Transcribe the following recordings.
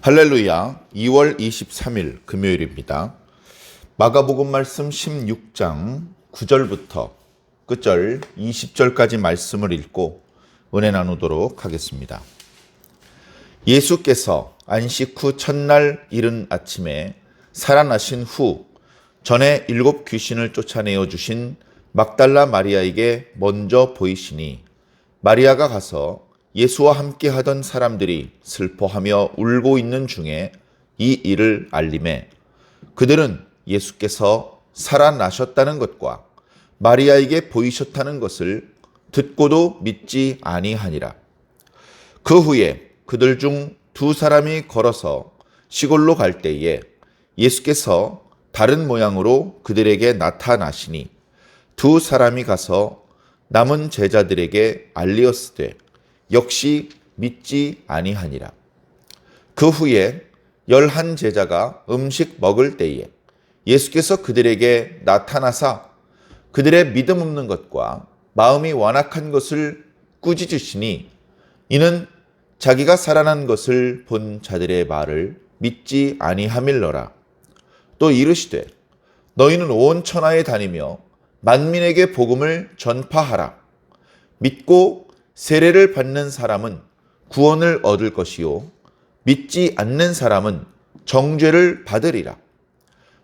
할렐루야. 2월 23일 금요일입니다. 마가복음 말씀 16장 9절부터 끝절 20절까지 말씀을 읽고 은혜 나누도록 하겠습니다. 예수께서 안식 후 첫날 이른 아침에 살아나신 후 전에 7 귀신을 쫓아내어 주신 막달라 마리아에게 먼저 보이시니 마리아가 가서 예수와 함께 하던 사람들이 슬퍼하며 울고 있는 중에 이 일을 알림해 그들은 예수께서 살아나셨다는 것과 마리아에게 보이셨다는 것을 듣고도 믿지 아니하니라. 그 후에 그들 중 2 사람이 걸어서 시골로 갈 때에 예수께서 다른 모양으로 그들에게 나타나시니 2 사람이 가서 남은 제자들에게 알리었으되 역시 믿지 아니하니라. 그 후에 11 제자가 음식 먹을 때에 예수께서 그들에게 나타나사 그들의 믿음 없는 것과 마음이 완악한 것을 꾸짖으시니 이는 자기가 살아난 것을 본 자들의 말을 믿지 아니함일러라. 또 이르시되 너희는 온 천하에 다니며 만민에게 복음을 전파하라. 믿고 세례를 받는 사람은 구원을 얻을 것이요 믿지 않는 사람은 정죄를 받으리라.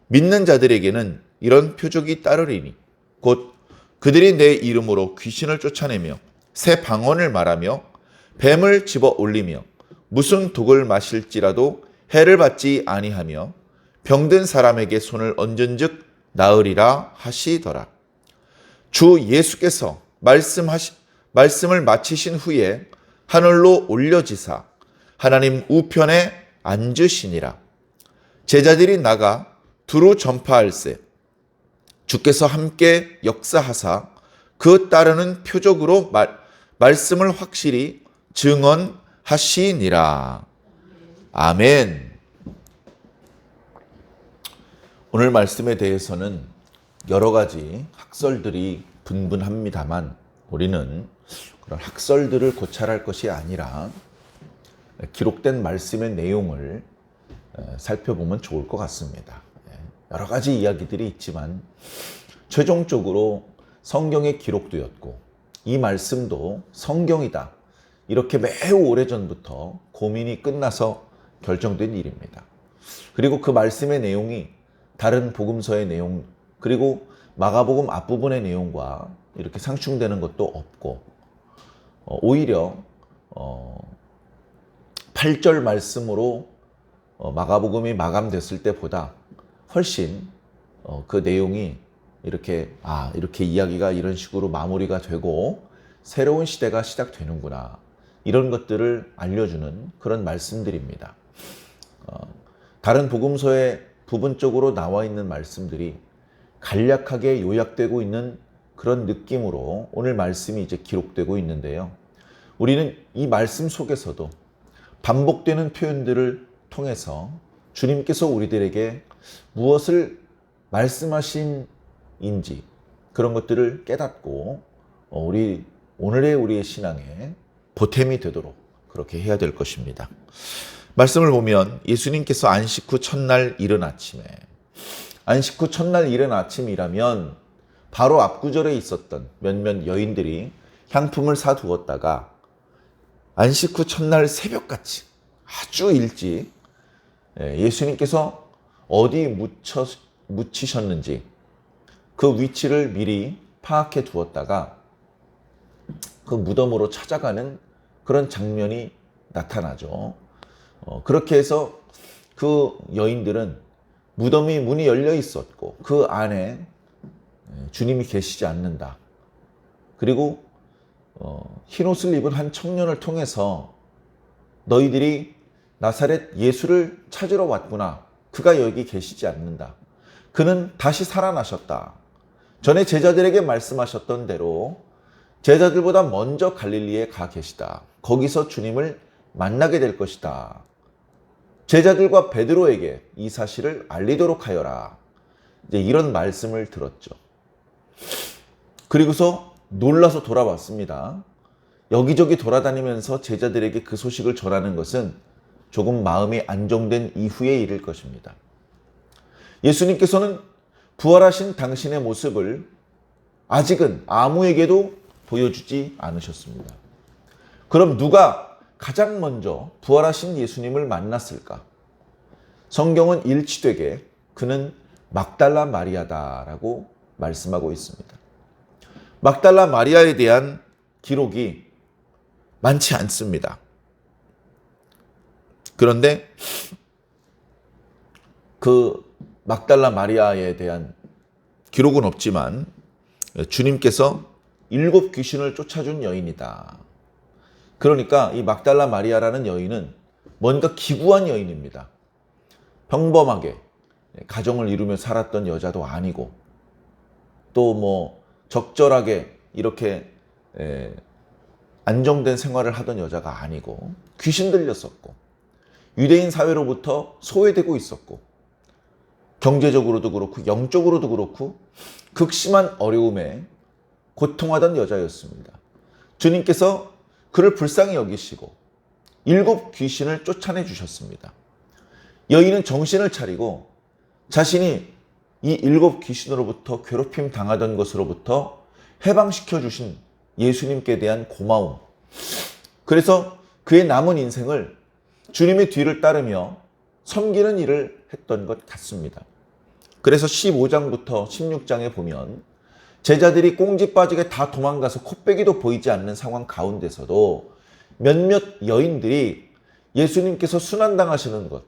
믿는 자들에게는 이런 표적이 따르리니 곧 그들이 내 이름으로 귀신을 쫓아내며 새 방언을 말하며 뱀을 집어 올리며 무슨 독을 마실지라도 해를 받지 아니하며 병든 사람에게 손을 얹은즉 나으리라 하시더라. 주 예수께서 말씀을 마치신 후에 하늘로 올려지사 하나님 우편에 앉으시니라. 제자들이 나가 두루 전파할세 주께서 함께 역사하사 그 따르는 표적으로 말씀을 확실히 증언하시니라. 아멘. 오늘 말씀에 대해서는 여러 가지 학설들이 분분합니다만 우리는 그런 학설들을 고찰할 것이 아니라 기록된 말씀의 내용을 살펴보면 좋을 것 같습니다. 여러 가지 이야기들이 있지만 최종적으로 성경에 기록되었고 이 말씀도 성경이다. 이렇게 매우 오래전부터 고민이 끝나서 결정된 일입니다. 그리고 그 말씀의 내용이 다른 복음서의 내용 그리고 마가복음 앞부분의 내용과 이렇게 상충되는 것도 없고 오히려 8절 말씀으로 마가복음이 마감됐을 때보다 훨씬 그 내용이 이렇게 이야기가 이런 식으로 마무리가 되고 새로운 시대가 시작되는구나 이런 것들을 알려주는 그런 말씀들입니다. 다른 복음서에 부분적으로 나와 있는 말씀들이 간략하게 요약되고 있는 그런 느낌으로 오늘 말씀이 이제 기록되고 있는데요. 우리는 이 말씀 속에서도 반복되는 표현들을 통해서 주님께서 우리들에게 무엇을 말씀하신인지 그런 것들을 깨닫고 오늘의 우리의 신앙에 보탬이 되도록 그렇게 해야 될 것입니다. 말씀을 보면 예수님께서 안식 후 첫날 이른 아침에 안식 후 첫날 이른 아침이라면 바로 앞구절에 있었던 몇몇 여인들이 향품을 사두었다가 안식 후 첫날 새벽같이 아주 일찍 예수님께서 어디 묻히셨는지 그 위치를 미리 파악해 두었다가 그 무덤으로 찾아가는 그런 장면이 나타나죠. 그렇게 해서 그 여인들은 무덤이 문이 열려 있었고 그 안에 주님이 계시지 않는다. 그리고 흰옷을 입은 한 청년을 통해서 너희들이 나사렛 예수를 찾으러 왔구나. 그가 여기 계시지 않는다. 그는 다시 살아나셨다. 전에 제자들에게 말씀하셨던 대로 제자들보다 먼저 갈릴리에 가 계시다. 거기서 주님을 만나게 될 것이다. 제자들과 베드로에게 이 사실을 알리도록 하여라. 이제 이런 말씀을 들었죠. 그리고서 놀라서 돌아왔습니다. 여기저기 돌아다니면서 제자들에게 그 소식을 전하는 것은 조금 마음이 안정된 이후의 일일 것입니다. 예수님께서는 부활하신 당신의 모습을 아직은 아무에게도 보여주지 않으셨습니다. 그럼 누가 가장 먼저 부활하신 예수님을 만났을까? 성경은 일치되게 그는 막달라 마리아다라고 말씀하고 있습니다. 막달라 마리아에 대한 기록이 많지 않습니다. 그런데 그 막달라 마리아에 대한 기록은 없지만 주님께서 7 귀신을 쫓아준 여인이다. 그러니까 이 막달라 마리아라는 여인은 뭔가 기구한 여인입니다. 평범하게 가정을 이루며 살았던 여자도 아니고 또 뭐 적절하게 이렇게 안정된 생활을 하던 여자가 아니고 귀신 들렸었고 유대인 사회로부터 소외되고 있었고 경제적으로도 그렇고 영적으로도 그렇고 극심한 어려움에 고통하던 여자였습니다. 주님께서 그를 불쌍히 여기시고 7 귀신을 쫓아내 주셨습니다. 여인은 정신을 차리고 자신이 이 7 귀신으로부터 괴롭힘 당하던 것으로부터 해방시켜 주신 예수님께 대한 고마움, 그래서 그의 남은 인생을 주님의 뒤를 따르며 섬기는 일을 했던 것 같습니다. 그래서 15장부터 16장에 보면 제자들이 꽁지 빠지게 다 도망가서 코빼기도 보이지 않는 상황 가운데서도 몇몇 여인들이 예수님께서 순환당하시는 것,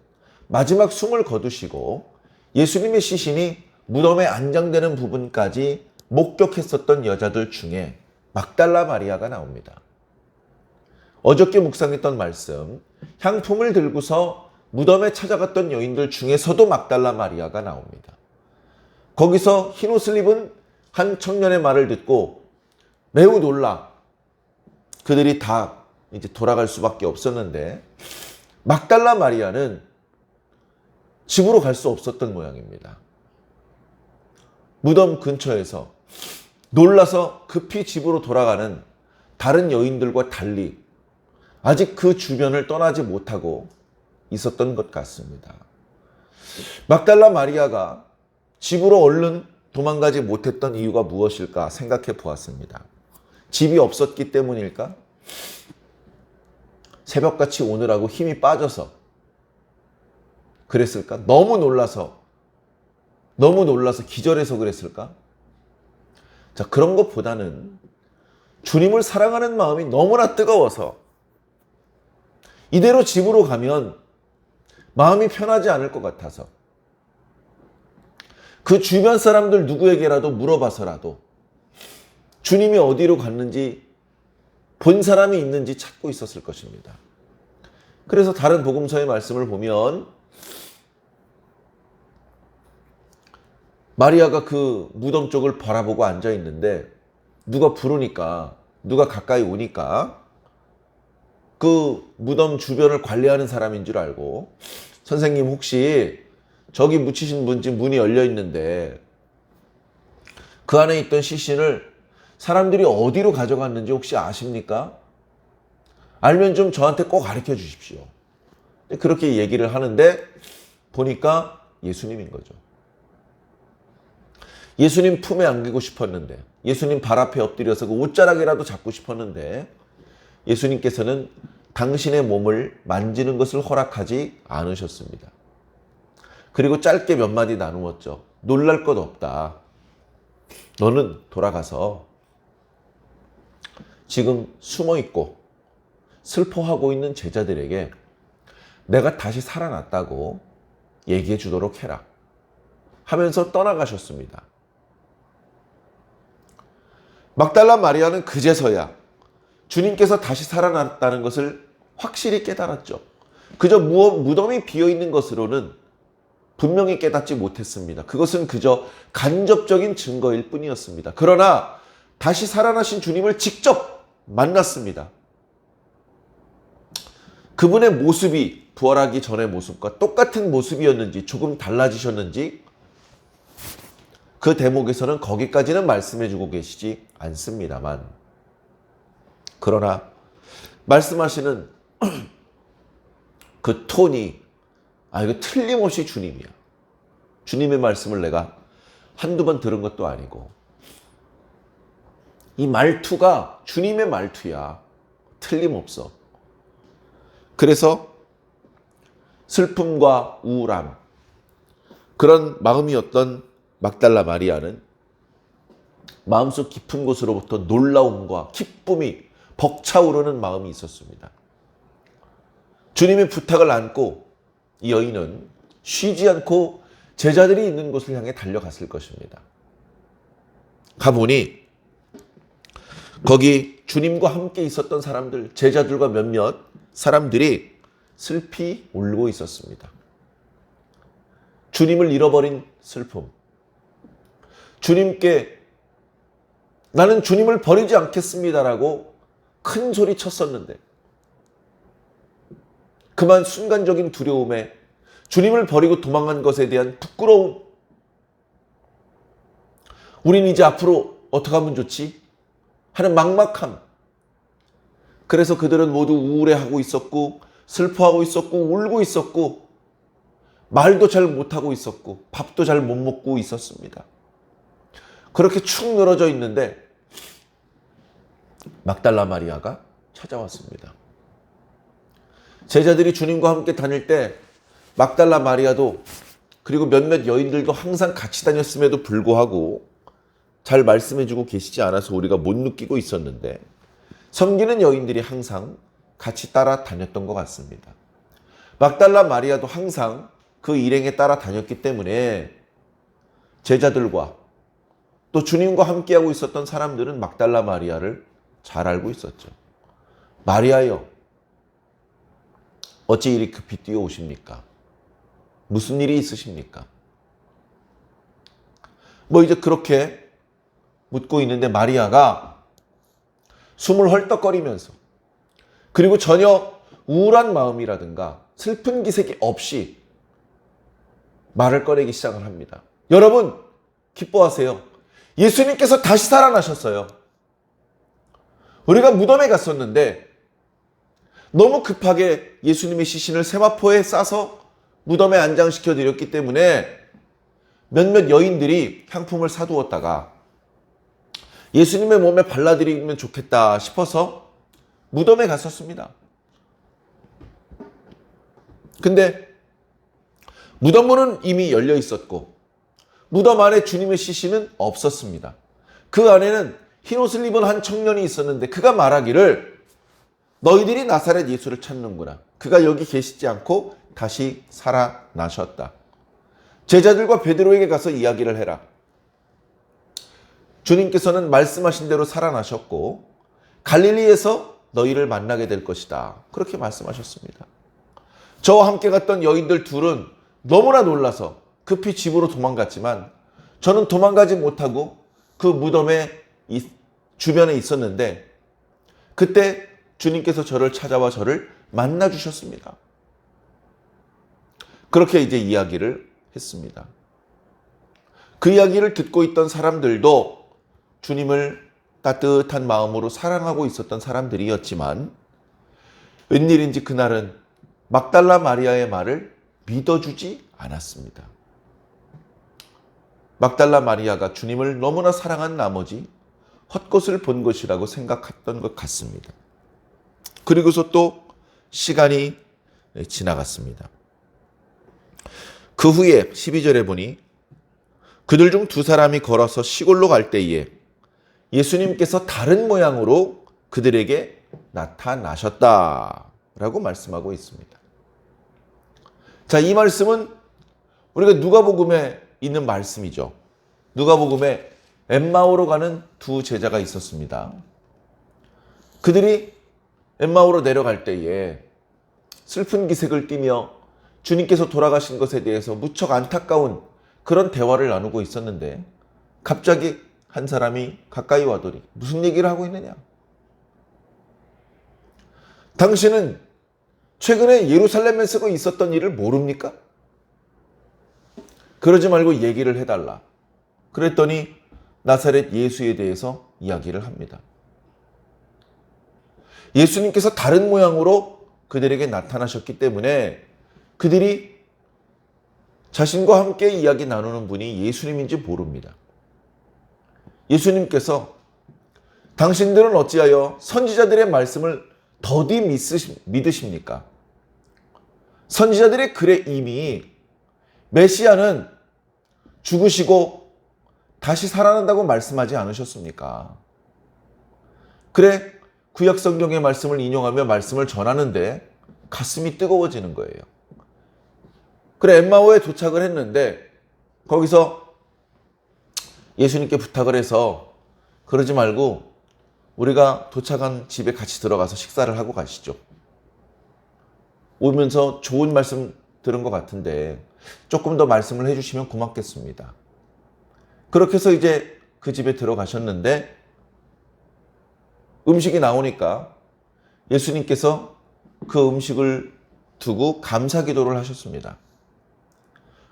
마지막 숨을 거두시고 예수님의 시신이 무덤에 안장되는 부분까지 목격했었던 여자들 중에 막달라 마리아가 나옵니다. 어저께 묵상했던 말씀, 향품을 들고서 무덤에 찾아갔던 여인들 중에서도 막달라 마리아가 나옵니다. 거기서 흰옷을 입은 한 청년의 말을 듣고 매우 놀라 그들이 다 이제 돌아갈 수밖에 없었는데 막달라 마리아는 집으로 갈 수 없었던 모양입니다. 무덤 근처에서 놀라서 급히 집으로 돌아가는 다른 여인들과 달리 아직 그 주변을 떠나지 못하고 있었던 것 같습니다. 막달라 마리아가 집으로 얼른 도망가지 못했던 이유가 무엇일까 생각해 보았습니다. 집이 없었기 때문일까? 새벽같이 오느라고 힘이 빠져서 그랬을까? 너무 놀라서 기절해서 그랬을까? 자, 그런 것보다는 주님을 사랑하는 마음이 너무나 뜨거워서 이대로 집으로 가면 마음이 편하지 않을 것 같아서 그 주변 사람들 누구에게라도 물어봐서라도 주님이 어디로 갔는지 본 사람이 있는지 찾고 있었을 것입니다. 그래서 다른 복음서의 말씀을 보면 마리아가 그 무덤 쪽을 바라보고 앉아 있는데 누가 부르니까, 누가 가까이 오니까 그 무덤 주변을 관리하는 사람인 줄 알고, 선생님 혹시 저기 묻히신 분집 문이 열려 있는데 그 안에 있던 시신을 사람들이 어디로 가져갔는지 혹시 아십니까? 알면 좀 저한테 꼭 가르쳐 주십시오. 그렇게 얘기를 하는데 보니까 예수님인 거죠. 예수님 품에 안기고 싶었는데, 예수님 발 앞에 엎드려서 그 옷자락이라도 잡고 싶었는데 예수님께서는 당신의 몸을 만지는 것을 허락하지 않으셨습니다. 그리고 짧게 몇 마디 나누었죠. 놀랄 것 없다. 너는 돌아가서 지금 숨어있고 슬퍼하고 있는 제자들에게 내가 다시 살아났다고 얘기해 주도록 해라 하면서 떠나가셨습니다. 막달라 마리아는 그제서야 주님께서 다시 살아났다는 것을 확실히 깨달았죠. 그저 무덤이 비어있는 것으로는 분명히 깨닫지 못했습니다. 그것은 그저 간접적인 증거일 뿐이었습니다. 그러나 다시 살아나신 주님을 직접 만났습니다. 그분의 모습이 부활하기 전의 모습과 똑같은 모습이었는지 조금 달라지셨는지 그 대목에서는 거기까지는 말씀해주고 계시지 않습니다만, 그러나 말씀하시는 그 톤이, 이거 틀림없이 주님이야. 주님의 말씀을 내가 한두 번 들은 것도 아니고, 이 말투가 주님의 말투야. 틀림없어. 그래서 슬픔과 우울함, 그런 마음이었던 막달라 마리아는 마음속 깊은 곳으로부터 놀라움과 기쁨이 벅차오르는 마음이 있었습니다. 주님의 부탁을 안고 이 여인은 쉬지 않고 제자들이 있는 곳을 향해 달려갔을 것입니다. 가보니 거기 주님과 함께 있었던 사람들, 제자들과 몇몇 사람들이 슬피 울고 있었습니다. 주님을 잃어버린 슬픔. 주님께 나는 주님을 버리지 않겠습니다라고 큰 소리 쳤었는데, 그만 순간적인 두려움에 주님을 버리고 도망간 것에 대한 부끄러움. 우린 이제 앞으로 어떻게 하면 좋지? 하는 막막함. 그래서 그들은 모두 우울해하고 있었고, 슬퍼하고 있었고, 울고 있었고, 말도 잘 못하고 있었고, 밥도 잘 못 먹고 있었습니다. 그렇게 축 늘어져 있는데 막달라 마리아가 찾아왔습니다. 제자들이 주님과 함께 다닐 때 막달라 마리아도, 그리고 몇몇 여인들도 항상 같이 다녔음에도 불구하고 잘 말씀해주고 계시지 않아서 우리가 못 느끼고 있었는데, 섬기는 여인들이 항상 같이 따라다녔던 것 같습니다. 막달라 마리아도 항상 그 일행에 따라다녔기 때문에 제자들과 또 주님과 함께하고 있었던 사람들은 막달라 마리아를 잘 알고 있었죠. 마리아여, 어찌 이리 급히 뛰어오십니까? 무슨 일이 있으십니까? 이제 그렇게 묻고 있는데 마리아가 숨을 헐떡거리면서, 그리고 전혀 우울한 마음이라든가 슬픈 기색이 없이 말을 꺼내기 시작을 합니다. 여러분, 기뻐하세요. 예수님께서 다시 살아나셨어요. 우리가 무덤에 갔었는데 너무 급하게 예수님의 시신을 세마포에 싸서 무덤에 안장시켜 드렸기 때문에 몇몇 여인들이 향품을 사두었다가 예수님의 몸에 발라드리면 좋겠다 싶어서 무덤에 갔었습니다. 근데 무덤문은 이미 열려 있었고 무덤 안에 주님의 시신은 없었습니다. 그 안에는 흰옷을 입은 한 청년이 있었는데 그가 말하기를, 너희들이 나사렛 예수를 찾는구나. 그가 여기 계시지 않고 다시 살아나셨다. 제자들과 베드로에게 가서 이야기를 해라. 주님께서는 말씀하신 대로 살아나셨고 갈릴리에서 너희를 만나게 될 것이다. 그렇게 말씀하셨습니다. 저와 함께 갔던 여인들 둘은 너무나 놀라서 급히 집으로 도망갔지만 저는 도망가지 못하고 그 무덤의 주변에 있었는데 그때 주님께서 저를 찾아와 저를 만나 주셨습니다. 그렇게 이제 이야기를 했습니다. 그 이야기를 듣고 있던 사람들도 주님을 따뜻한 마음으로 사랑하고 있었던 사람들이었지만 웬일인지 그날은 막달라 마리아의 말을 믿어주지 않았습니다. 막달라 마리아가 주님을 너무나 사랑한 나머지 헛것을 본 것이라고 생각했던 것 같습니다. 그리고서 또 시간이 지나갔습니다. 그 후에 12절에 보니 그들 중 두 사람이 걸어서 시골로 갈 때에 예수님께서 다른 모양으로 그들에게 나타나셨다라고 말씀하고 있습니다. 자, 이 말씀은 우리가 누가복음에 있는 말씀이죠. 누가복음에 엠마오로 가는 두 제자가 있었습니다. 그들이 엠마오로 내려갈 때에 슬픈 기색을 띠며 주님께서 돌아가신 것에 대해서 무척 안타까운 그런 대화를 나누고 있었는데 갑자기 한 사람이 가까이 와더니 무슨 얘기를 하고 있느냐? 당신은 최근에 예루살렘에서 있었던 일을 모릅니까? 그러지 말고 얘기를 해달라. 그랬더니 나사렛 예수에 대해서 이야기를 합니다. 예수님께서 다른 모양으로 그들에게 나타나셨기 때문에 그들이 자신과 함께 이야기 나누는 분이 예수님인지 모릅니다. 예수님께서 당신들은 어찌하여 선지자들의 말씀을 더디 믿으십니까? 선지자들의 글에 이미 메시아는 죽으시고 다시 살아난다고 말씀하지 않으셨습니까? 그래, 구약 성경의 말씀을 인용하며 말씀을 전하는데 가슴이 뜨거워지는 거예요. 그래, 엠마오에 도착을 했는데 거기서 예수님께 부탁을 해서 그러지 말고 우리가 도착한 집에 같이 들어가서 식사를 하고 가시죠. 오면서 좋은 말씀 들은 것 같은데 조금 더 말씀을 해주시면 고맙겠습니다. 그렇게 해서 이제 그 집에 들어가셨는데 음식이 나오니까 예수님께서 그 음식을 두고 감사 기도를 하셨습니다.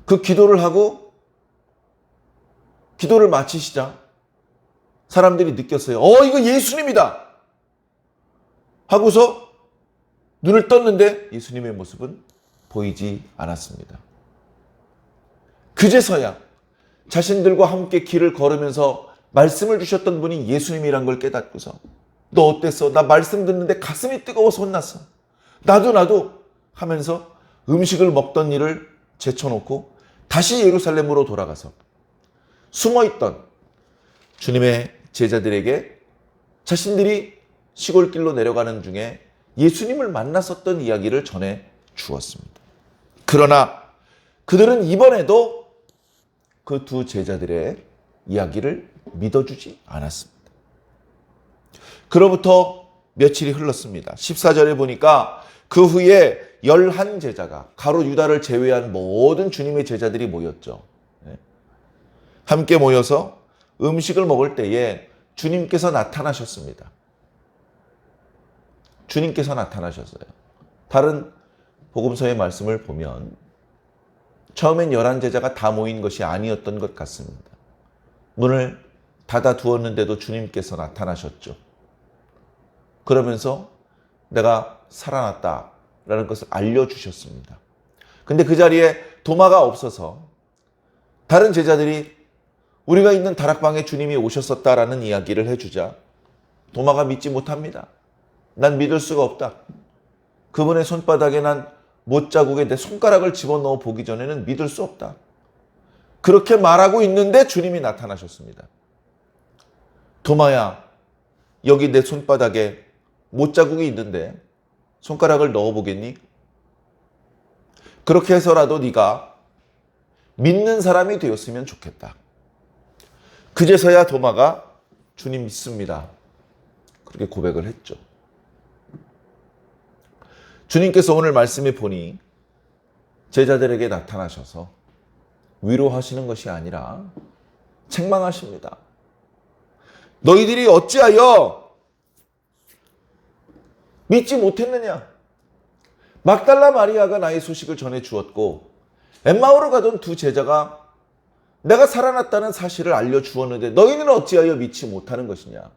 그 기도를 하고 기도를 마치시자 사람들이 느꼈어요. 이거 예수님이다! 하고서 눈을 떴는데 예수님의 모습은 보이지 않았습니다. 그제서야 자신들과 함께 길을 걸으면서 말씀을 주셨던 분이 예수님이란 걸 깨닫고서 너 어땠어? 나 말씀 듣는데 가슴이 뜨거워서 혼났어. 나도 하면서 음식을 먹던 일을 제쳐놓고 다시 예루살렘으로 돌아가서 숨어있던 주님의 제자들에게 자신들이 시골길로 내려가는 중에 예수님을 만났었던 이야기를 전해 주었습니다. 그러나 그들은 이번에도 그 두 제자들의 이야기를 믿어주지 않았습니다. 그로부터 며칠이 흘렀습니다. 14절에 보니까 그 후에 11제자가 가로 유다를 제외한 모든 주님의 제자들이 모였죠. 함께 모여서 음식을 먹을 때에 주님께서 나타나셨습니다. 주님께서 나타나셨어요. 다른 복음서의 말씀을 보면 처음엔 11제자가 다 모인 것이 아니었던 것 같습니다. 문을 닫아 두었는데도 주님께서 나타나셨죠. 그러면서 내가 살아났다라는 것을 알려주셨습니다. 근데 그 자리에 도마가 없어서 다른 제자들이 우리가 있는 다락방에 주님이 오셨었다라는 이야기를 해주자 도마가 믿지 못합니다. 난 믿을 수가 없다. 그분의 손바닥에 난 못자국에 내 손가락을 집어넣어 보기 전에는 믿을 수 없다. 그렇게 말하고 있는데 주님이 나타나셨습니다. 도마야, 여기 내 손바닥에 못자국이 있는데 손가락을 넣어보겠니? 그렇게 해서라도 네가 믿는 사람이 되었으면 좋겠다. 그제서야 도마가 주님 믿습니다. 그렇게 고백을 했죠. 주님께서 오늘 말씀에 보니 제자들에게 나타나셔서 위로하시는 것이 아니라 책망하십니다. 너희들이 어찌하여 믿지 못했느냐? 막달라 마리아가 나의 소식을 전해 주었고 엠마오로 가던 두 제자가 내가 살아났다는 사실을 알려주었는데 너희는 어찌하여 믿지 못하는 것이냐?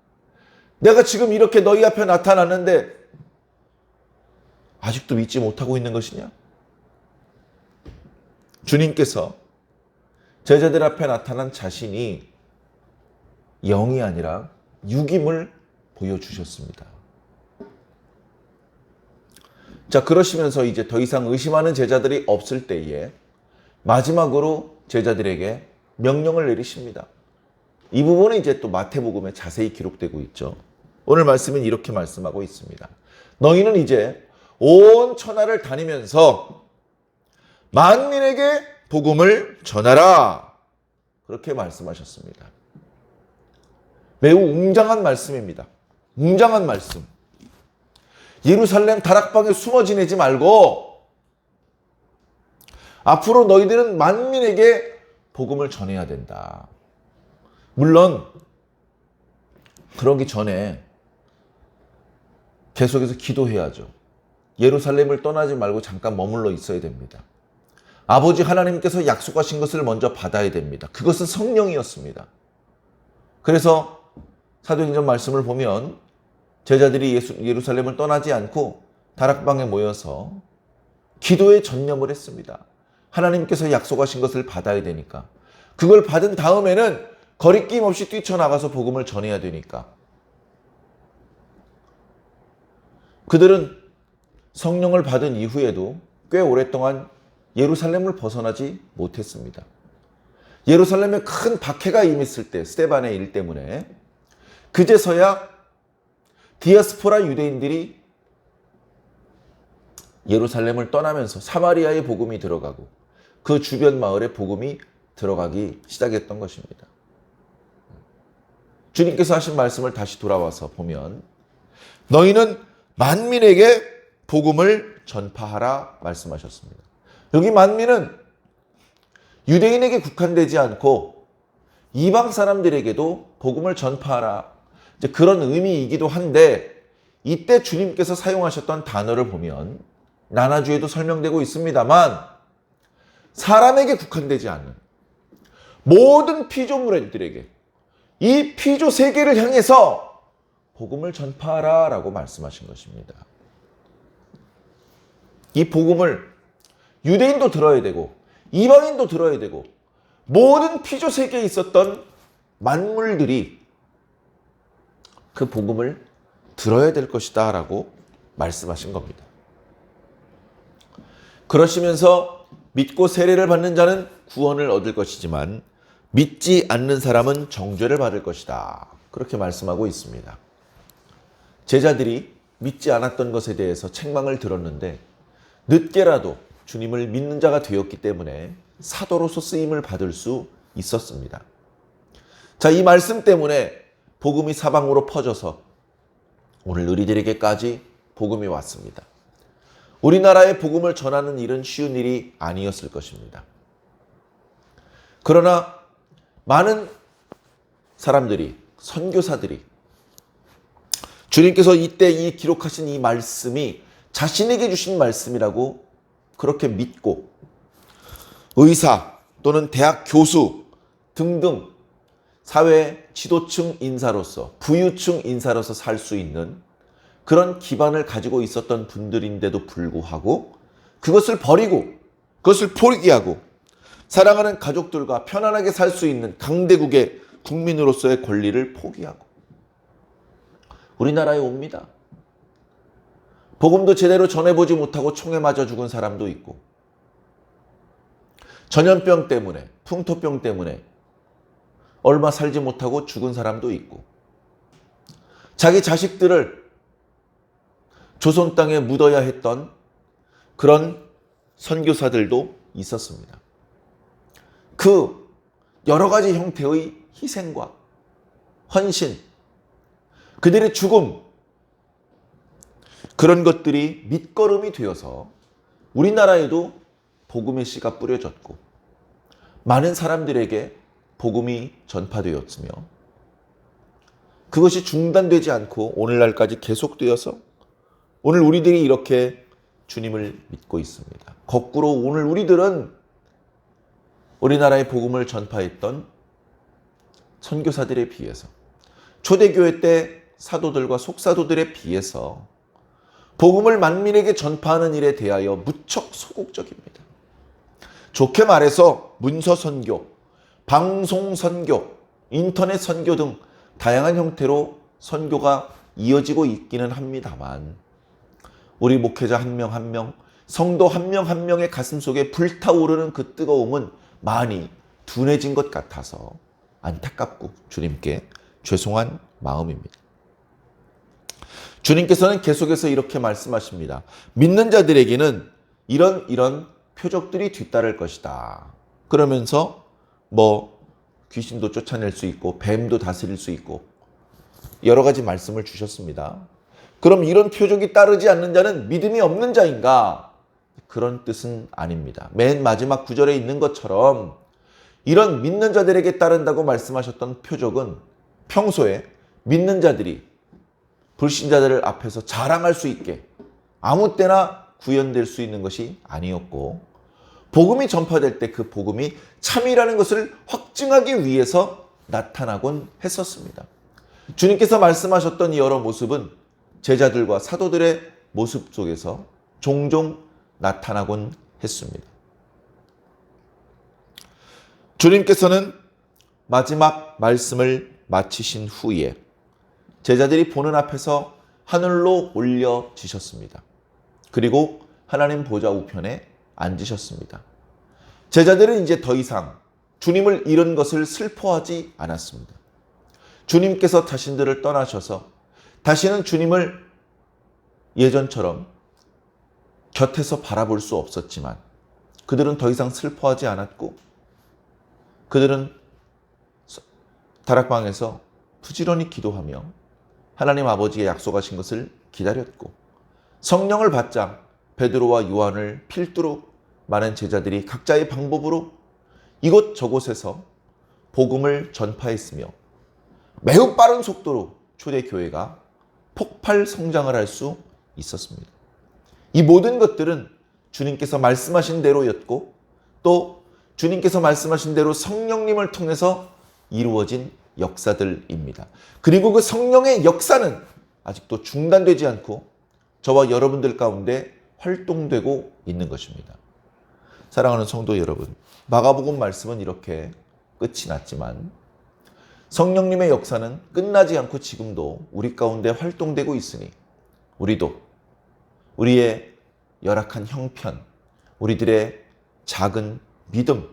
내가 지금 이렇게 너희 앞에 나타났는데 아직도 믿지 못하고 있는 것이냐? 주님께서 제자들 앞에 나타난 자신이 영이 아니라 육임을 보여주셨습니다. 자, 그러시면서 이제 더 이상 의심하는 제자들이 없을 때에 마지막으로 제자들에게 명령을 내리십니다. 이 부분은 이제 또 마태복음에 자세히 기록되고 있죠. 오늘 말씀은 이렇게 말씀하고 있습니다. 너희는 이제 온 천하를 다니면서 만민에게 복음을 전하라. 그렇게 말씀하셨습니다. 매우 웅장한 말씀입니다. 웅장한 말씀. 예루살렘 다락방에 숨어 지내지 말고 앞으로 너희들은 만민에게 복음을 전해야 된다. 물론 그러기 전에 계속해서 기도해야죠. 예루살렘을 떠나지 말고 잠깐 머물러 있어야 됩니다. 아버지 하나님께서 약속하신 것을 먼저 받아야 됩니다. 그것은 성령이었습니다. 그래서 사도행전 말씀을 보면 제자들이 예루살렘을 떠나지 않고 다락방에 모여서 기도에 전념을 했습니다. 하나님께서 약속하신 것을 받아야 되니까. 그걸 받은 다음에는 거리낌 없이 뛰쳐나가서 복음을 전해야 되니까. 그들은 성령을 받은 이후에도 꽤 오랫동안 예루살렘을 벗어나지 못했습니다. 예루살렘에 큰 박해가 임했을 때, 스데반의 일 때문에 그제서야 디아스포라 유대인들이 예루살렘을 떠나면서 사마리아에 복음이 들어가고 그 주변 마을에 복음이 들어가기 시작했던 것입니다. 주님께서 하신 말씀을 다시 돌아와서 보면 너희는 만민에게 복음을 전파하라 말씀하셨습니다. 여기 만민은 유대인에게 국한되지 않고 이방 사람들에게도 복음을 전파하라. 이제 그런 의미이기도 한데 이때 주님께서 사용하셨던 단어를 보면 나나주에도 설명되고 있습니다만 사람에게 국한되지 않는 모든 피조물들에게 이 피조 세계를 향해서 복음을 전파하라 라고 말씀하신 것입니다. 이 복음을 유대인도 들어야 되고 이방인도 들어야 되고 모든 피조 세계에 있었던 만물들이 그 복음을 들어야 될 것이다 라고 말씀하신 겁니다. 그러시면서 믿고 세례를 받는 자는 구원을 얻을 것이지만 믿지 않는 사람은 정죄를 받을 것이다. 그렇게 말씀하고 있습니다. 제자들이 믿지 않았던 것에 대해서 책망을 들었는데 늦게라도 주님을 믿는 자가 되었기 때문에 사도로서 쓰임을 받을 수 있었습니다. 자, 이 말씀 때문에 복음이 사방으로 퍼져서 오늘 우리들에게까지 복음이 왔습니다. 우리나라에 복음을 전하는 일은 쉬운 일이 아니었을 것입니다. 그러나 많은 사람들이, 선교사들이 주님께서 이때 이 기록하신 이 말씀이 자신에게 주신 말씀이라고 그렇게 믿고 의사 또는 대학 교수 등등 사회 지도층 인사로서 부유층 인사로서 살 수 있는 그런 기반을 가지고 있었던 분들인데도 불구하고 그것을 버리고 그것을 포기하고 사랑하는 가족들과 편안하게 살 수 있는 강대국의 국민으로서의 권리를 포기하고 우리나라에 옵니다. 복음도 제대로 전해보지 못하고 총에 맞아 죽은 사람도 있고 전염병 때문에 풍토병 때문에 얼마 살지 못하고 죽은 사람도 있고 자기 자식들을 조선 땅에 묻어야 했던 그런 선교사들도 있었습니다. 그 여러 가지 형태의 희생과 헌신, 그들의 죽음, 그런 것들이 밑거름이 되어서 우리나라에도 복음의 씨가 뿌려졌고 많은 사람들에게 복음이 전파되었으며 그것이 중단되지 않고 오늘날까지 계속되어서 오늘 우리들이 이렇게 주님을 믿고 있습니다. 거꾸로 오늘 우리들은 우리나라의 복음을 전파했던 선교사들에 비해서 초대교회 때 사도들과 속사도들에 비해서 복음을 만민에게 전파하는 일에 대하여 무척 소극적입니다. 좋게 말해서 문서 선교, 방송 선교, 인터넷 선교 등 다양한 형태로 선교가 이어지고 있기는 합니다만 우리 목회자 한 명 한 명, 성도 한 명 한 명의 가슴 속에 불타오르는 그 뜨거움은 많이 둔해진 것 같아서 안타깝고 주님께 죄송한 마음입니다. 주님께서는 계속해서 이렇게 말씀하십니다. 믿는 자들에게는 이런 표적들이 뒤따를 것이다. 그러면서 귀신도 쫓아낼 수 있고 뱀도 다스릴 수 있고 여러 가지 말씀을 주셨습니다. 그럼 이런 표적이 따르지 않는 자는 믿음이 없는 자인가? 그런 뜻은 아닙니다. 맨 마지막 구절에 있는 것처럼 이런 믿는 자들에게 따른다고 말씀하셨던 표적은 평소에 믿는 자들이 불신자들 앞에서 자랑할 수 있게 아무 때나 구현될 수 있는 것이 아니었고 복음이 전파될 때 그 복음이 참이라는 것을 확증하기 위해서 나타나곤 했었습니다. 주님께서 말씀하셨던 이 여러 모습은 제자들과 사도들의 모습 속에서 종종 나타나곤 했습니다. 주님께서는 마지막 말씀을 마치신 후에 제자들이 보는 앞에서 하늘로 올려지셨습니다. 그리고 하나님 보좌 우편에 앉으셨습니다. 제자들은 이제 더 이상 주님을 잃은 것을 슬퍼하지 않았습니다. 주님께서 자신들을 떠나셔서 다시는 주님을 예전처럼 곁에서 바라볼 수 없었지만 그들은 더 이상 슬퍼하지 않았고 그들은 다락방에서 부지런히 기도하며 하나님 아버지의 약속하신 것을 기다렸고 성령을 받자 베드로와 요한을 필두로 많은 제자들이 각자의 방법으로 이곳저곳에서 복음을 전파했으며 매우 빠른 속도로 초대교회가 폭발 성장을 할 수 있었습니다. 이 모든 것들은 주님께서 말씀하신 대로였고 또 주님께서 말씀하신 대로 성령님을 통해서 이루어진 역사들입니다. 그리고 그 성령의 역사는 아직도 중단되지 않고 저와 여러분들 가운데 활동되고 있는 것입니다. 사랑하는 성도 여러분, 마가복음 말씀은 이렇게 끝이 났지만 성령님의 역사는 끝나지 않고 지금도 우리 가운데 활동되고 있으니 우리도 우리의 열악한 형편, 우리들의 작은 믿음,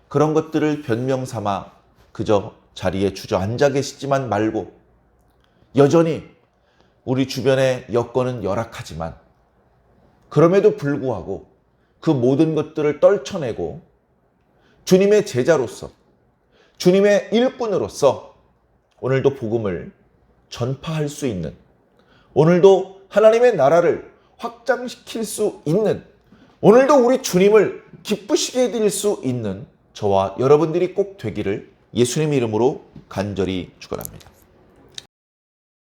그런 것들을 변명 삼아 그저 자리에 주저앉아 계시지만 말고 여전히 우리 주변의 여건은 열악하지만 그럼에도 불구하고 그 모든 것들을 떨쳐내고 주님의 제자로서 주님의 일꾼으로서 오늘도 복음을 전파할 수 있는, 오늘도 하나님의 나라를 확장시킬 수 있는, 오늘도 우리 주님을 기쁘시게 해드릴 수 있는 저와 여러분들이 꼭 되기를 예수님 이름으로 간절히 축원합니다.